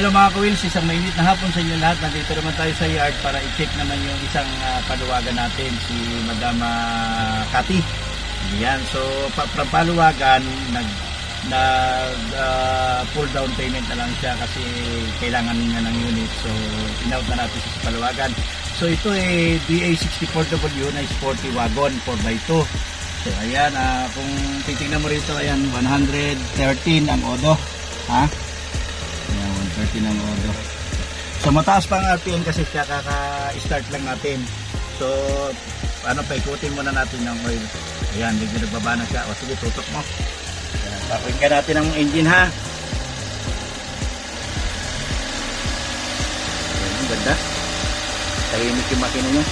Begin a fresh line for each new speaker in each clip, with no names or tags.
Hello mga ka-wheels, isang mainit na hapon sa inyo lahat. Nandito naman tayo sa yard para i-check naman yung isang paluwagan natin, si Madama Cathy. Yan, so from paluwagan, full down payment na lang siya kasi kailangan niya ng unit. So in-out na natin sa paluwagan. So ito ay DA64W na sporty wagon 4x2. So ayan, kung titingnan mo rito, ayan 113 ang odo. Ha? Ayan, 113 ang odo. So mataas pa ang RPM kasi siya, kaka-start lang natin. So paikutin muna natin ng oil. Ayan, medyo nagbaba na siya. O sige, tutok mo. Ayan, pakuin ka natin ang engine ha. Ayan, ang ganda. Tahimik yung makina niya.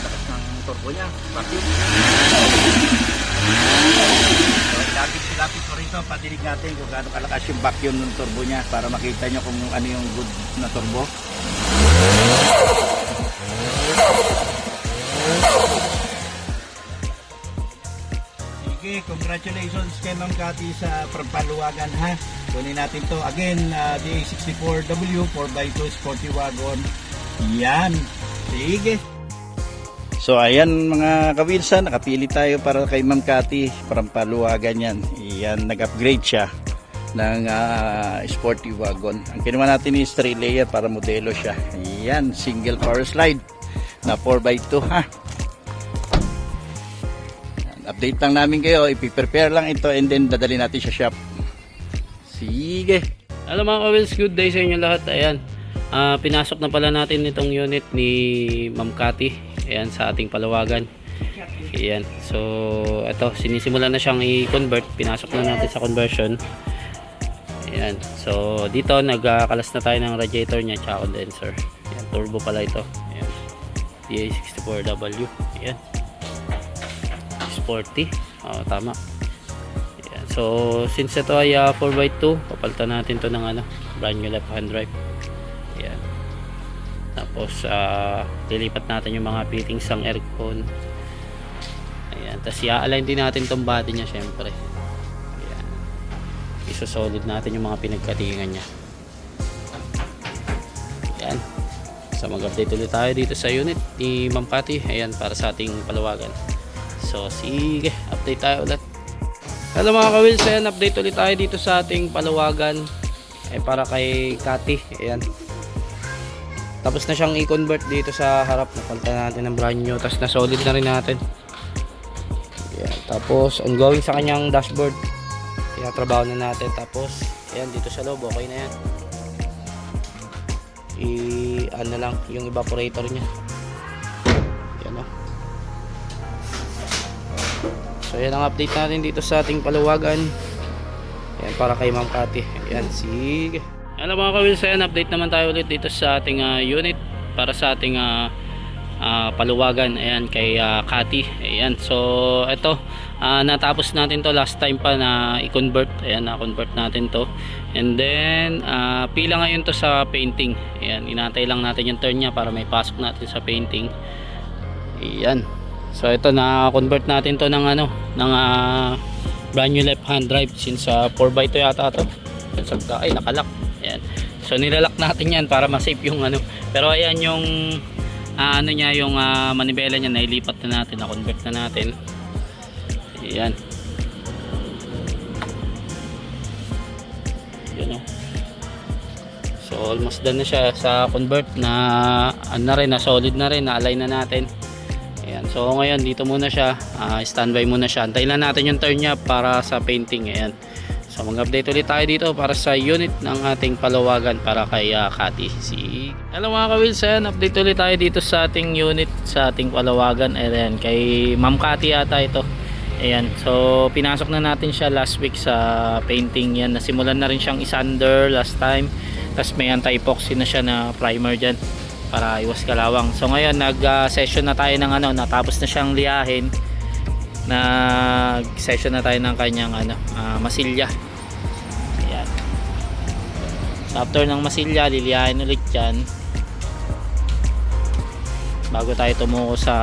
Lakas ng turbo niya. Vacuum. Lapit ko rito, patinig natin kung gaano kalakas yung vacuum ng turbo niya para makita nyo kung ano yung good na turbo. Sige, congratulations kay Ma'am Cathy sa paluwagan ha. Kunin natin to again, DA64W 4x2 Sporty Wagon. Yan, sige. So ayan mga kawilsa, nakapili tayo para kay Ma'am Cathy, parang paluwagan yan. Yan, nag-upgrade siya ng sporty wagon. Ang kinuha natin is 3 layer para modelo siya. Yan, single power slide na 4x2 ha. Yan, update lang namin kayo, ipiprepare lang ito and then dadali natin sa shop. Sige.
Hello mga kawils, good day sa inyo lahat. Ayan, pinasok na pala natin itong unit ni Ma'am Cathy. Ayan, sa ating paluwagan. Ayan. So, ito, sinisimulan na siyang i-convert. Pinasok na natin sa conversion. Ayan. So, dito, nagkalas na tayo ng radiator niya tsaka condenser. Ayan, turbo pala ito. Ayan. DA64W. Ayan. Sporty. Tama. Ayan. So, since ito ay 4x2, papalitan natin to ng brand new left hand drive. Ayan. Tapos lilipat natin yung mga fittings ng aircon. Ayan, tapos i-align din natin tong body niya syempre. Ayan, iso-solid natin yung mga pinagkatingan niya. Ayan, so mag-update ulit tayo dito sa unit ni Ma'am Cathy. Ayan, para sa ating paluwagan. So sige, update tayo ulit. Hello mga ka-wheels, ayan, update ulit tayo dito sa ating paluwagan para kay Cathy. Ayan, tapos na siyang i-convert dito sa harap. Napalitan natin ng brand new. Tapos na-solid na rin natin. Ayan. Tapos ongoing sa kanyang dashboard. Tinatrabaho na natin. Tapos ayan, dito sa loob okay na yan. Ano lang yung evaporator niya. Ayan o. So ayan ang update natin dito sa ating paluwagan. Ayan, para kay Ma'am Cathy. Ayan, sige. Hello mga ka-wheels, ayan, update naman tayo ulit dito sa ating unit para sa ating paluwagan. Ayan, kay Cathy. Ayan, so ito, natapos natin to last time pa na i-convert. Ayan, na-convert natin to. And then pila ngayon to sa painting. Ayan, inantay lang natin yung turn niya para may pasok natin sa painting. Ayan, so ito, na-convert natin to ng brand new left hand drive since 4x2 yata to. Ay, nakalak. Ayan. So nilalak natin yan para ma-safe yung pero ayan yung niya, yung manibela niya, nailipat na natin, na-convert na natin. Ayan. Ayan o. So almost done na siya sa convert na solid na rin, na-align na natin. Ayan. So ngayon dito muna siya, standby muna siya. Antayin lang natin yung turn niya para sa painting. Ayan. So mag-update ulit tayo dito para sa unit ng ating paluwagan para kay Cathy. Hello mga ka-wheels, ayan, update ulit tayo dito sa ating unit, sa ating paluwagan. Ayan, kay Ma'am Cathy ata ito. Ayan, so pinasok na natin siya last week sa painting. Yan, nasimulan na rin siyang isander last time. Tapos may anti-epoxy na siya na primer dyan para iwas kalawang. So ngayon nag-session na tayo ng natapos na siyang liyahin. Nag-session na tayo ng kanyang masilya. Ayan. So after ng masilya, liliyahin ulit yan bago tayo tumuko sa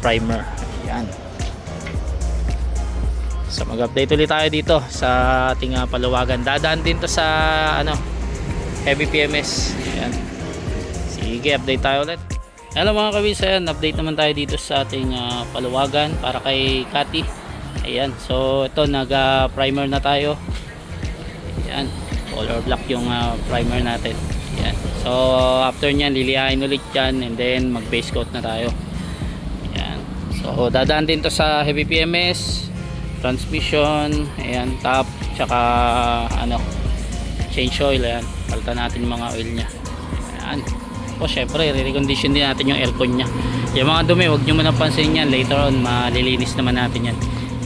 primer. Ayan. So mag-update ulit tayo dito sa ating paluwagan. Dadaan din to sa ano, heavy PMS. Ayan. Sige, update tayo ulit. Hello mga kawils, ayan, update naman tayo dito sa ating paluwagan para kay Cathy. Ayan, so ito nag-primer na tayo. Ayan, color black yung primer natin. Ayan, so after nyan lilihain ulit yan and then mag base coat na tayo. Ayan, so dadaan din to sa heavy PMS, transmission, ayan, top, tsaka ano, change oil. Ayan, palitan natin yung mga oil nya. Ayan, o syempre re-recondition din natin yung aircon nya. Yung mga dumi huwag nyo muna pansin yan, later on malilinis naman natin yan.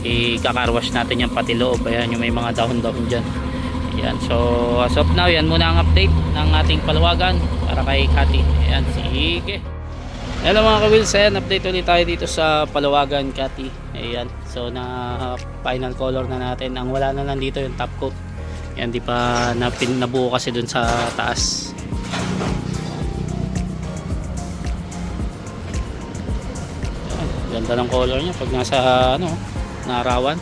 I-kakarwash natin yan pati loob. Ayan, yung may mga dahon-dahon dyan. Ayan, so as of now yan muna ang update ng ating paluwagan para kay Cathy. Ayan, sige. Hello mga kawils, ayan, update ulit tayo dito sa paluwagan Cathy. Ayan, so na final color na natin. Ang wala na lang dito yung top coat. Ayan, di pa nabuo kasi dun sa taas. Ganda ng color niya pag nasa ano, naarawan.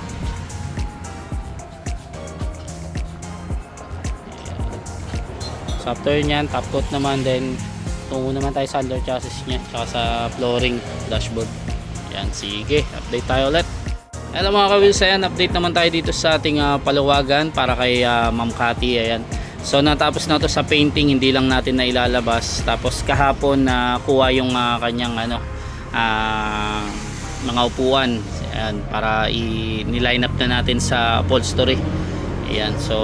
So after nyan, top coat naman, then tungo naman tayo sa under chassis niya tsaka sa flooring, dashboard. Yan, sige, update tayo ulit. Hello mga kawils, ayan, update naman tayo dito sa ating paluwagan para kay Ma'am Cathy. Ayan, so natapos na to sa painting, hindi lang natin na ilalabas. Tapos kahapon na kuha yung kanyang ano, mga upuan. Ayan, para i-line up na natin sa upholstery. Ayan, so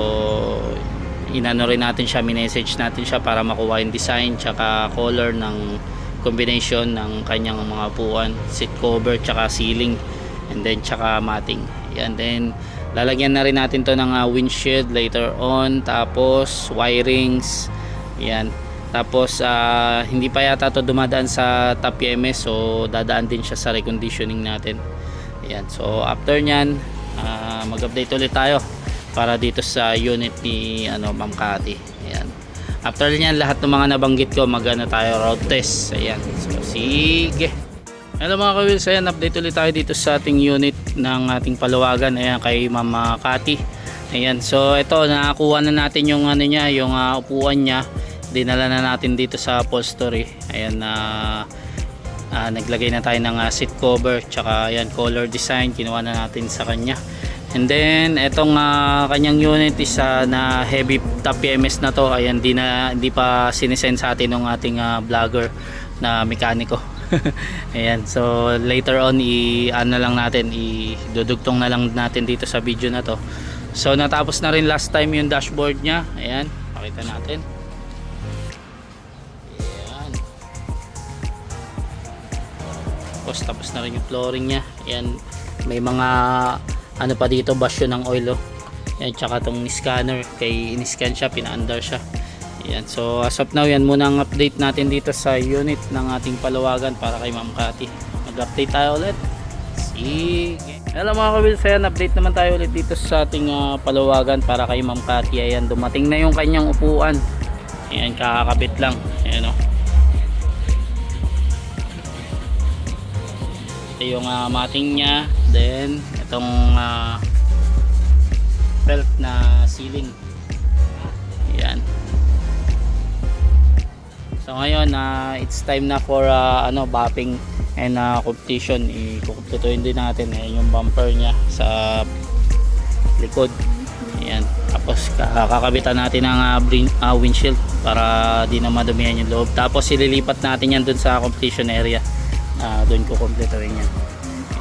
inano rin natin siya, minessage natin siya para makuha yung design tsaka color ng combination ng kanyang mga upuan, seat cover tsaka ceiling, and then tsaka matting. Ayan, then lalagyan na rin natin to ng windshield later on, tapos wirings. Ayan, tapos hindi pa yata to dumadaan sa top PMS, so dadaan din siya sa reconditioning natin. Ayan, so after nyan mag-update ulit tayo para dito sa unit ni ano, Ma'am Cathy. Ayan, after nyan lahat ng mga nabanggit ko mag-ano tayo, road test. Ayan, so sige. Hello mga kawils, ayan, update ulit tayo dito sa ating unit ng ating paluwagan. Ayan, kay Ma'am Cathy. Ayan, so ito nakakuha na natin yung ano niya, yung upuan niya. Dinala na natin dito sa upholstery. Ayan, naglagay na tayo ng seat cover tsaka ayan, color design kinuha na natin sa kanya. And then etong kanyang unit is na heavy top PMS na to. Ayan, hindi pa sinisend sa atin ng ating vlogger na mekaniko. Ayan, so later on ano lang natin, idudugtong na lang natin dito sa video na to. So natapos na rin last time yung dashboard niya. Ayan, pakita natin. Tapos na rin yung flooring niya. Ayan, may mga ano pa dito, basyo ng oil. Ayan, tsaka tong scanner, kay in-scan siya, pina-under siya. Ayan, so as of now yan muna ang update natin dito sa unit ng ating paluwagan para kay Ma'am Cathy. Mag-update tayo ulit. Sige. Hello mga kawils, ayan, update naman tayo ulit dito sa ating paluwagan para kay Ma'am Cathy. Ayan, dumating na yung kanyang upuan. Ayan, kakakabit lang. Ayan, o. Ito yung matting nya, then itong belt na ceiling. Ayan, so ngayon it's time na for bumping and completion. Ikukumpletuhin din natin yung bumper nya sa likod. Ayan, tapos kakabitan natin ang windshield para di na madumihan yung loob. Tapos ililipat natin yan dun sa completion area. Doon ko kumpletuhin yan.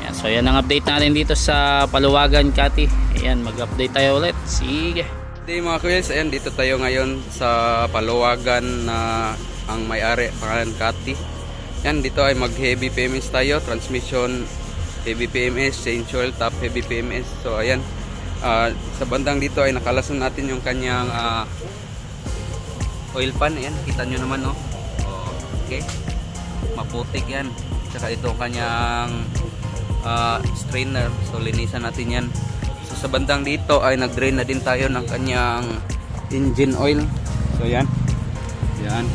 Ayan, so yan ang update natin dito sa paluwagan Cathy. Ayan, mag-update tayo ulit. Sige.
Hey mga kawils, ayan, dito tayo ngayon sa paluwagan na ang may-ari, pangalan Cathy. Yan, dito ay mag heavy PMS tayo, transmission heavy PMS, change oil, top heavy PMS. So ayan, sa bandang dito ay nakalasan natin yung kanyang oil pan. Ayan, kita nyo naman, no? Okay, maputik yan. Saka ito kanyang strainer, so linisan natin yan. So sa bandang dito ay nag-drain na din tayo ng kanyang engine oil. So yan, yan.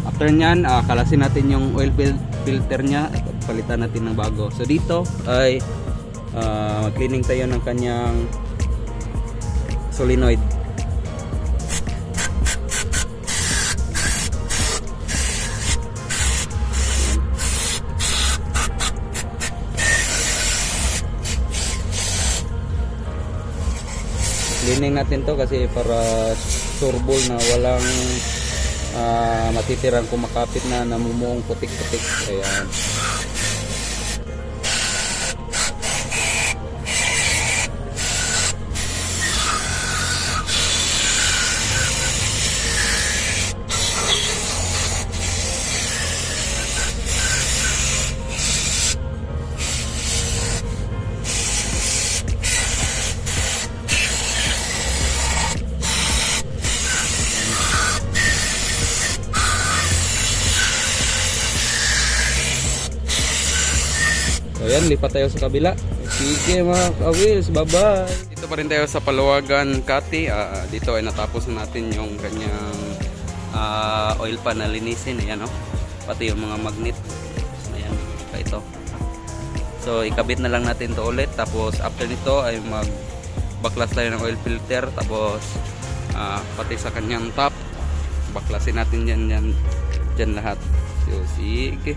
After nyan, kalasin natin yung oil filter nya, palitan natin ng bago. So dito ay Cleaning tayo ng kanyang solenoid. Cleaning natin to kasi para surbol na walang matitirang kumakapit na namumuong putik-putik. Ayan. Ayan, lipat tayo sa kabila. Sige mga ka-wheels, bye-bye. Dito pa rin tayo sa Palawagan, Cati. Dito ay natapos na natin yung kanyang oil pan na linisin. Ayan, oh. Pati yung mga magnet. Ayan, ito. So, ikabit na lang natin to ulit. Tapos, after nito ay magbaklas tayo ng oil filter. Tapos, pati sa kanyang top. Baklasin natin yan lahat. So, sige.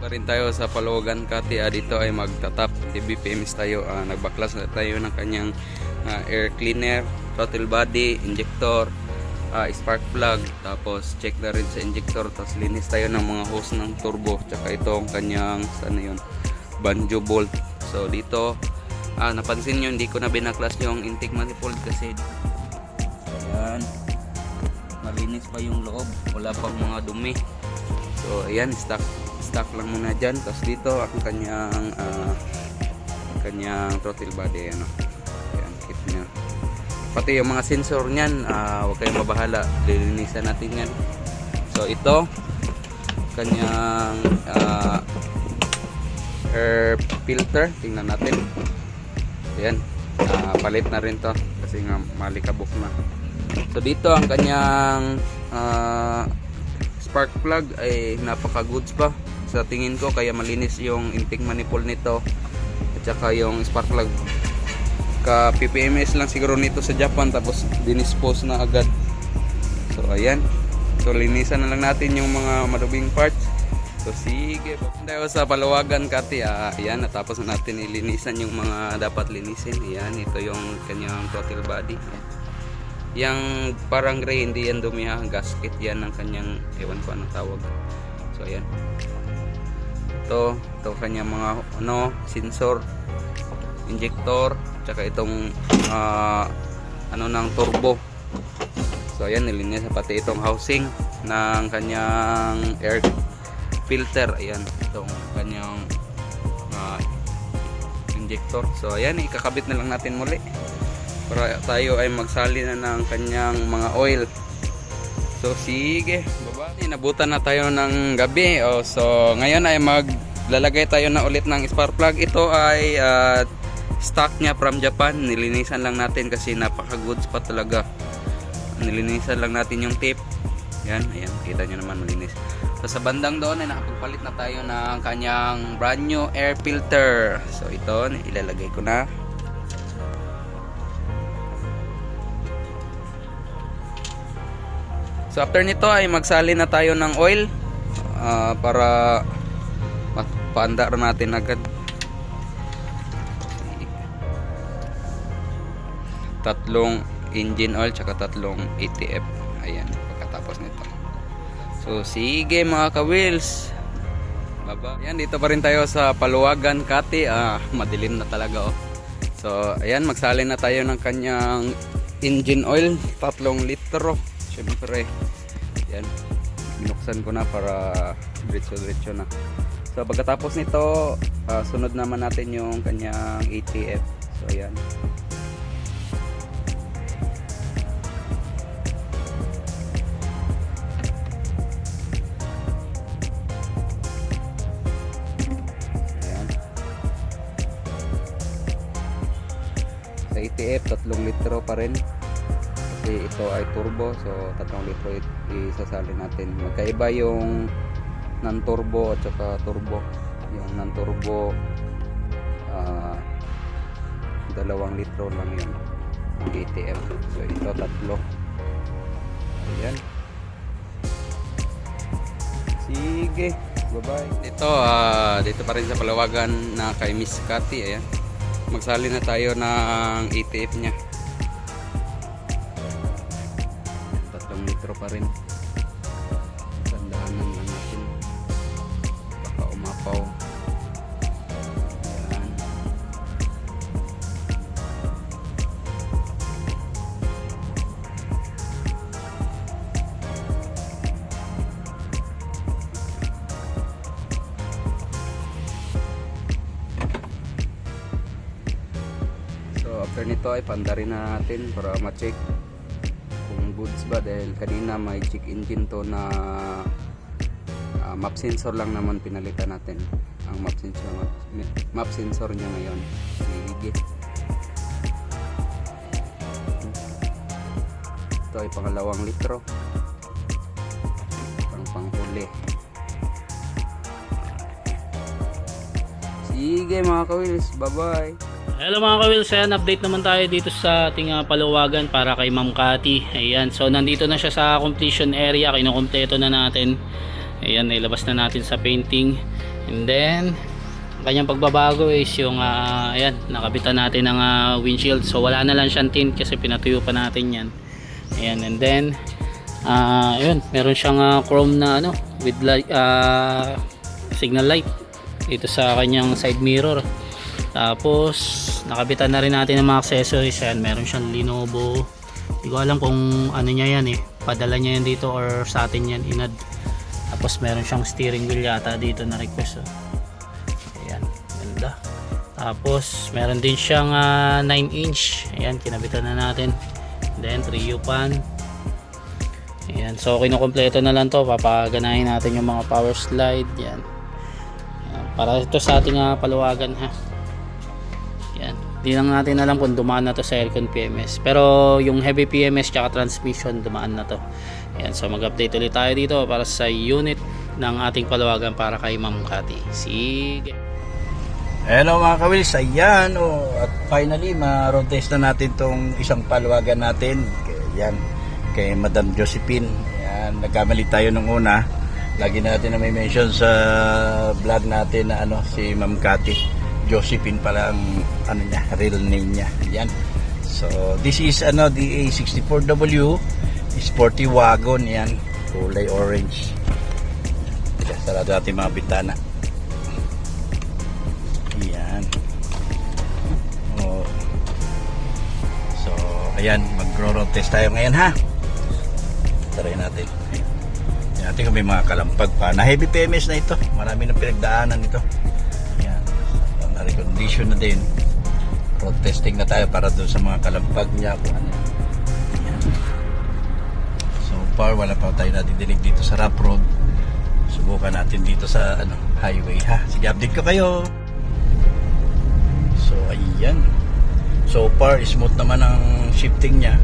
Pa rin tayo sa Palawagan, Cati. Dito ay magtatap TBPMS tayo. Nagbaklas na tayo ng kanyang air cleaner, throttle body, injector, spark plug. Tapos check na rin sa injector. Tapos linis tayo ng mga hose ng turbo. Tsaka itong kanyang banjo bolt. So dito napansin nyo hindi ko na binaklas yung intake manifold kasi ayan, malinis pa yung loob, wala pang mga dumi. So ayan, stock lang muna dyan. Tapos dito ang kanyang throttle body. Ano? Ayan, kit nya. Pati yung mga sensor nyan, huwag kayong mabahala, lilinisan natin yan. So ito kanyang air filter, tingnan natin. Ayan, palit na rin to kasi nga malikabok na. So dito ang kanyang spark plug ay napaka goods pa sa tingin ko, kaya malinis yung intake manifold nito at saka yung spark plug. Ka PPMS lang siguro nito sa Japan, tapos dinispose na agad. So ayan, so linisan na lang natin yung mga madubing parts. So sige, tayo sa Palawagan, Cati. Ayan, natapos na natin ilinisan yung mga dapat linisin. Ayan, ito yung kanyang throttle body. Yang parang gray, hindi yan dumi ha, gasket yan ng kanyang, ewan ko anong tawag. So ayan, ito kanyang mga sensor, injector, tsaka itong ng turbo. So ayan, nilinis pati itong housing ng kanyang air filter. Ayan, itong kanyang injector. So ayan, ikakabit na lang natin muli para tayo ay magsali na ng kanyang mga oil. So sige, nabutan na tayo ng gabi. So ngayon ay maglalagay tayo na ulit ng spark plug. Ito ay stock niya from Japan. Nilinisan lang natin kasi napaka goods pa talaga. Nilinisan lang natin yung tape. Ayan, kita nyo naman malinis. So sa bandang doon ay nakapagpalit na tayo ng kanyang brand new air filter. So ito, ilalagay ko na. So after nito ay magsali na tayo ng oil para paandar natin agad. Tatlong engine oil tsaka tatlong ATF. Ayan, pagkatapos nito. So sige mga ka-wheels, baba. Ayan, dito pa rin tayo sa Palawagan, Cati. Madilim na talaga oh. So ayan, magsali na tayo ng kanyang engine oil, 3 litro. Siyempre, yan, binuksan ko na para diretso na. So pagkatapos nito, sunod naman natin yung kanyang ATF. So ayan, sa ATF 3 litro pa rin kasi ito ay turbo, so 3 litro isasali natin. Magkaiba yung non-turbo at saka turbo. Yung non-turbo 2 litro lang yun ang ATF. So ito 3. Ayan. Sige, bye bye. Dito pa rin sa Palawagan na kay Miss Cathy. Ayan, magsali na tayo ng ATF nya. 3 litro pa rin. Tandaanan lang natin, baka umapaw. Ayan. So after nito ay pandarin na natin para ma-check kung goods ba, dahil kanina may check engine to na map sensor lang naman pinalitan natin. Ang map sensor niya ngayon. Sige. Ito ay 2 litro. Panghuli. Sige mga ka-wheels, bye bye.
Hello mga ka-wheels, ayan, update naman tayo dito sa ating Palawagan para kay Ma'am Cathy. Ayan, so nandito na siya sa completion area, kinukumpleto na natin. Ayan, nailabas na natin sa painting. And then ang kanyang pagbabago is yung ayan, nakabitan natin ng windshield. So wala na lang siyang tint kasi pinatuyo pa natin yan. Ayan, and then ayun, meron siyang chrome na with light, signal light dito sa kanyang side mirror. Tapos nakabitan na rin natin ng mga accessories. Ayan, meron siyang Lenovo, hindi ko alam kung ano niya yan padala niya yan dito or sa atin yan inad. Tapos meron siyang steering wheel yata dito na request. Ayan, ganda. Tapos meron din siyang 9-inch. Ayan, kinabitan na natin. Then 3U pan. Ayan, so kinukumpleto na lang to. Papaganahin natin yung mga power slide. Ayan, para ito sa ating Palawagan ha. Yan. Di lang natin alam kung dumaan na to sa aircon PMS. Pero yung heavy PMS tsaka transmission dumaan na to. Yan. So mag-update ulit tayo dito para sa unit ng ating Palawagan para kay Ma'am Cathy. Sige.
Hello mga ka-wheels, ayan at finally ma-road test na natin tong isang Palawagan natin. Yan, kay Madam Josephine. Yan, nagkamali tayo nung una. Lagi natin na may mention sa vlog natin na si Ma'am Cathy Josephine pala ang niya, real name niya. Yan. So this is DA64W Sporty Wagon. Yan, kulay orange. Sarado natin mga bintana. Yan. So ayan, mag-road test tayo ngayon ha. Try natin. Yan natin kung may mga kalampag pa. Na heavy PMS na ito. Marami nang pinagdaanan ito. Recondition na din. Road testing na tayo para doon sa mga kalampag niya kung ano. Ayan. So far wala pa tayo nadidinig dito sa rough road. Subukan natin dito sa highway ha. Sige, update ko kayo. So ayan. So far smooth naman ang shifting niya.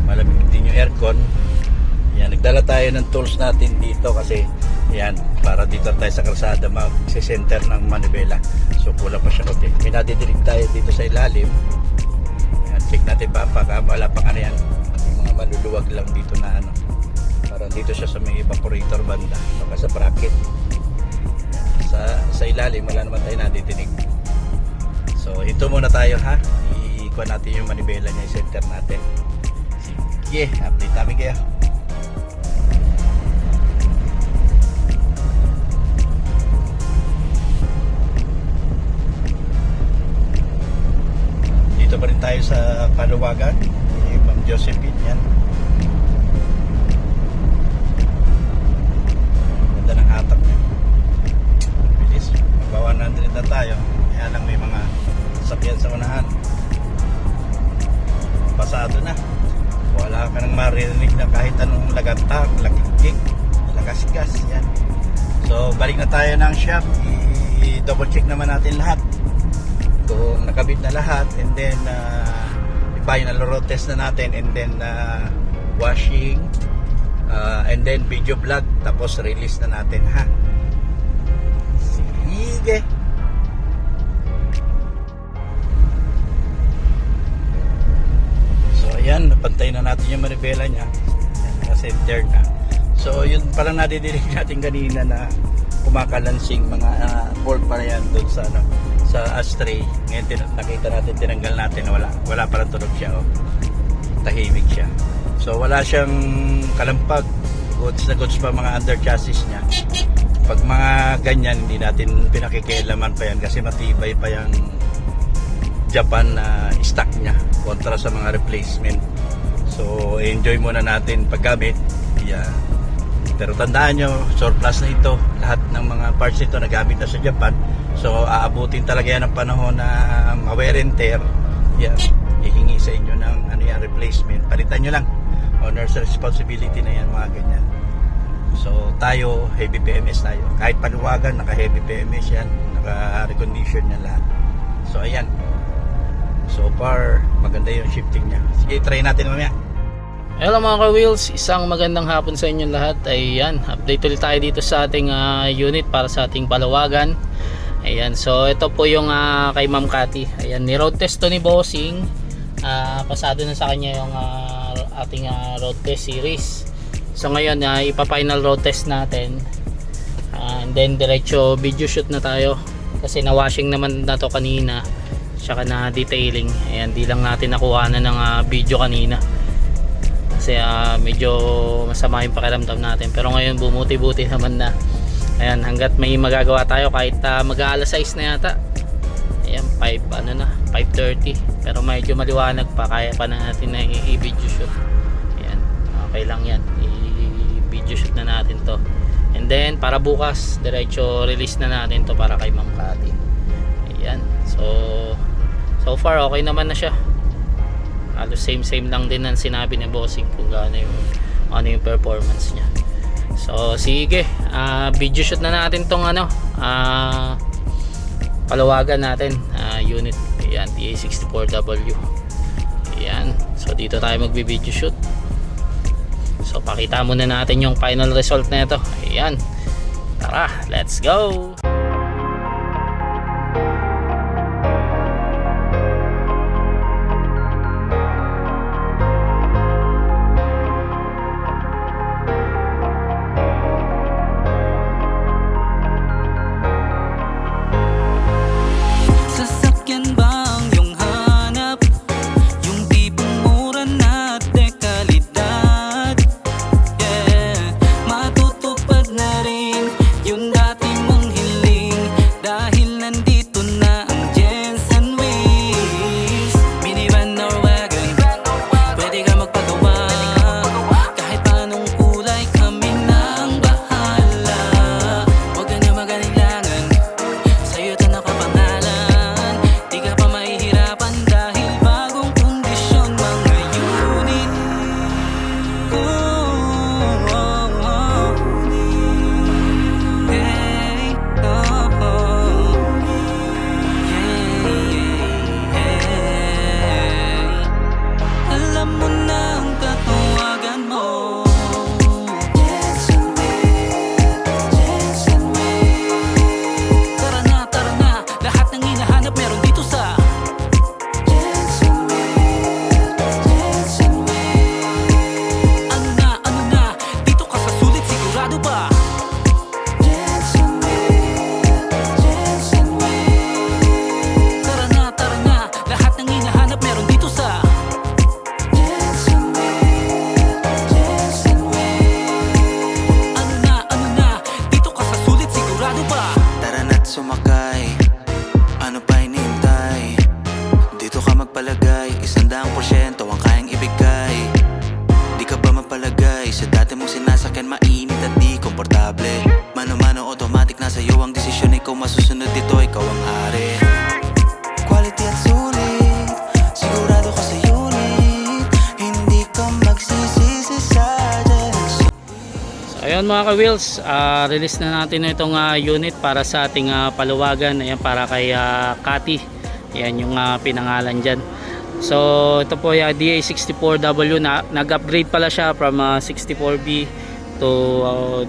Malamig din yung aircon. Ayan, nagdala tayo ng tools natin dito kasi ayan, para dito tayo sa kalsada mag-center ng manibela. So kulang pa siya konti. May nadidinig tayo dito sa ilalim. Ayan, check natin wala pang yan. May mga maluluwag lang dito na parang dito siya sa may evaporator banda, baka sa bracket. Ayan, sa ilalim wala naman tayo nadidinig. So ito muna tayo ha. Ikuha natin yung manibela niya, i-center natin. Sige, update namin kayo. Dito pa rin tayo sa Palawagan ni Ma'am Josephine. Yan, ganda ng hatak niya, bilis. Magbawa na na tayo. Kaya lang may mga sakyan sa unahan. Pasado na, wala ka nang maririnig na kahit anong lagantang, lagikik, lagasgas. Yan. So balik na tayo ng shop. I-double check naman natin lahat kung nakabit na lahat, and then final road test na natin, and then washing, and then video vlog, tapos release na natin ha. Sige. natin yung manibela niya. Naka-center na. So yun parang nadidinig natin kanina na kumakalansing mga bolt pa yan doon sa sa ashtray. Ngayon nakita natin, tinanggal natin, wala parang tunog siya, oh. Tahimik siya. So wala siyang kalampag, goods na goods pa mga under chassis niya. Pag mga ganyan, hindi natin pinakikialaman pa yan kasi matibay pa yung Japan na stock niya kontra sa mga replacement. So enjoy muna natin paggamit. Yeah. Pero tandaan nyo, surplus na ito. Lahat ng mga parts nito nagamit na sa Japan. So aabutin talaga yan ng panahon na wear and tear. Yan, ihingi sa inyo ng replacement. Palitan nyo lang. Owner's responsibility na yan, mga ganyan. So tayo, heavy PMS tayo. Kahit paluwagan, naka heavy PMS yan. Naka recondition yan lahat. So ayan. So far, maganda yung shifting niya. Sige, try natin mamaya.
Hello mga ka-wheels, isang magandang hapon sa inyong lahat. Ayan, update ulit tayo dito sa ating unit para sa ating palawagan. Ayan, so ito po yung kay Ma'am Cathy. Ayan, ni-road test to ni Bossing. Pasado na sa kanya yung ating road test series. So ngayon, ipa-final road test natin. And then diretso video shoot na tayo. Kasi na-washing naman na to kanina. Tsaka na detailing. Ayan, di lang natin nakuha na ng video kanina. Kasi medyo masama yung pakiramdam natin, pero ngayon bumuti-buti naman na. Ayan, hanggat may magagawa tayo kahit mag-aalas 6 na yata. Ayan, 5:30, pero medyo maliwanag pa, kaya pa na natin na i-video shoot. Ayan, okay lang yan, i-video shoot na natin to. And then para bukas diretso release na natin to para kay Ma'am Cathy. Ayan, so far okay naman na siya. Halos same lang din ang sinabi ni Bossing kung ano yung performance niya. So sige, video shoot na natin tong palawagan natin, unit. Ayan, DA64W. Ayan, so dito tayo magbi-video shoot. So pakita muna natin yung final result na ito. Ayan, tara, let's go. Ayun mga ka-wheels, release na natin itong unit para sa ating palawagan. Ayan, para kay Cathy. Ayan yung pinangalan dyan. So ito po yung DA64W. Nag-upgrade pala siya from 64B to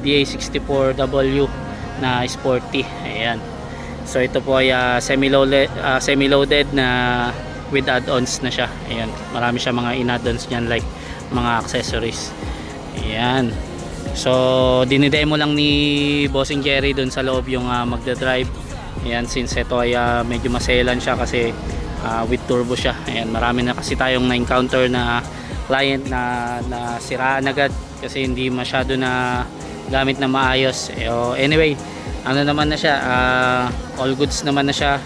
DA64W na sporty. Ayan. So ito po ay semi-loaded na with add-ons na siya. Ayan, marami siya mga in-add-ons niyan like mga accessories. Ayan. So dinidemo lang ni Bossing Jerry dun sa loob yung magdadrive. Ayan, since ito ay medyo maselan siya kasi with turbo siya. Ayan, marami na kasi tayong na-encounter na client na siraan agad kasi hindi masyado na gamit na maayos. Anyway, ano naman na siya, all goods naman na siya.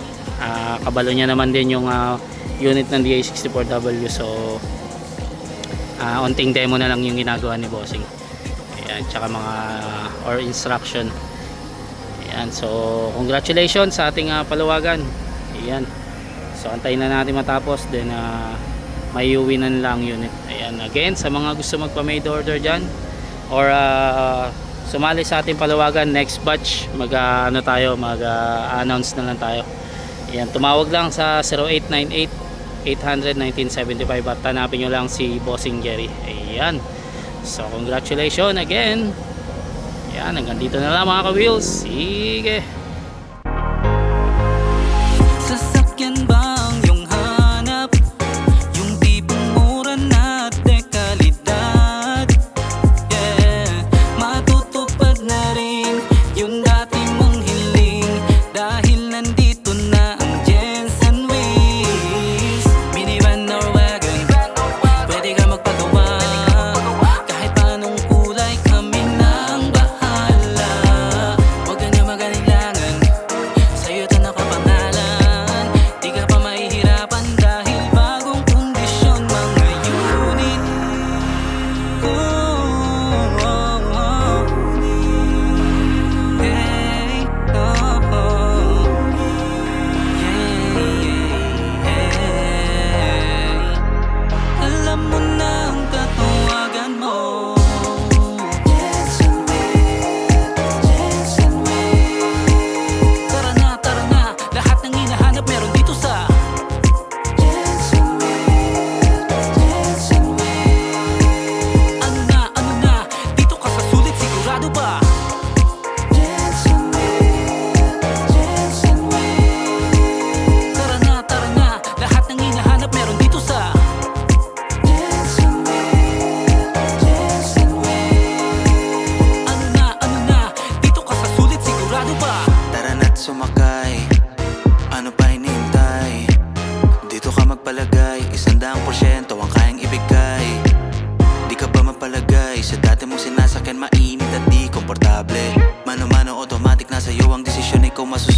Kabalo niya naman din yung unit ng DA64W. So onting demo na lang yung ginagawa ni Bossing. Ayan, tsaka mga or instruction. Ayan, so congratulations sa ating paluwagan. Ayan, so antayin na natin matapos, then may uwi na lang unit. Ayan, again sa mga gusto magpa-made order dyan or sumali sa ating paluwagan, next batch mag-announce na lang tayo. Ayan, tumawag lang sa 0898-800-1975 at hanapin nyo lang si Bossing Jerry. Ayan, so congratulations again. Ayan, hanggang dito na lang mga ka-wheels. Sige.
Sasakyan bang yung hanap? Yung tipong mura na dekalidad. Yeah, matutupad na rin yung dati mong hiling dahil nandito na ang Jensen Wheels. Minivan or wagon, pwede ka magpagawa. Kahit anong kulay kami nang bahala. Huwag ka na mag-alilangan, sa'yo ito nakapangalan. Di ka pa mahihirapan dahil bagong kondisyon mga unit. Oh, oh, oh. Hey, oh, oh. Yeah, yeah. Alam mo na ang tatawagan mo. Jensen Wheels. Tara na, lahat ng hinahanap meron dito sa Jensen Wheels. Ano na, dito ka sa sulit, sigurado ba? Jensen Wheels. Tara na, lahat ng hinahanap meron dito sa Jensen Wheels. Ano na, dito ka sa sulit, sigurado ba?
Tara na't sumakay, ano pa hinihintay? Dito ka magpalagay, 100% ang kayang ibigay. Di ka ba mapalagay, sa dati mong sinasakyan mainit at di komportable? Mano-mano automatic, nasa iyo ang desisyon, ikaw masusunod.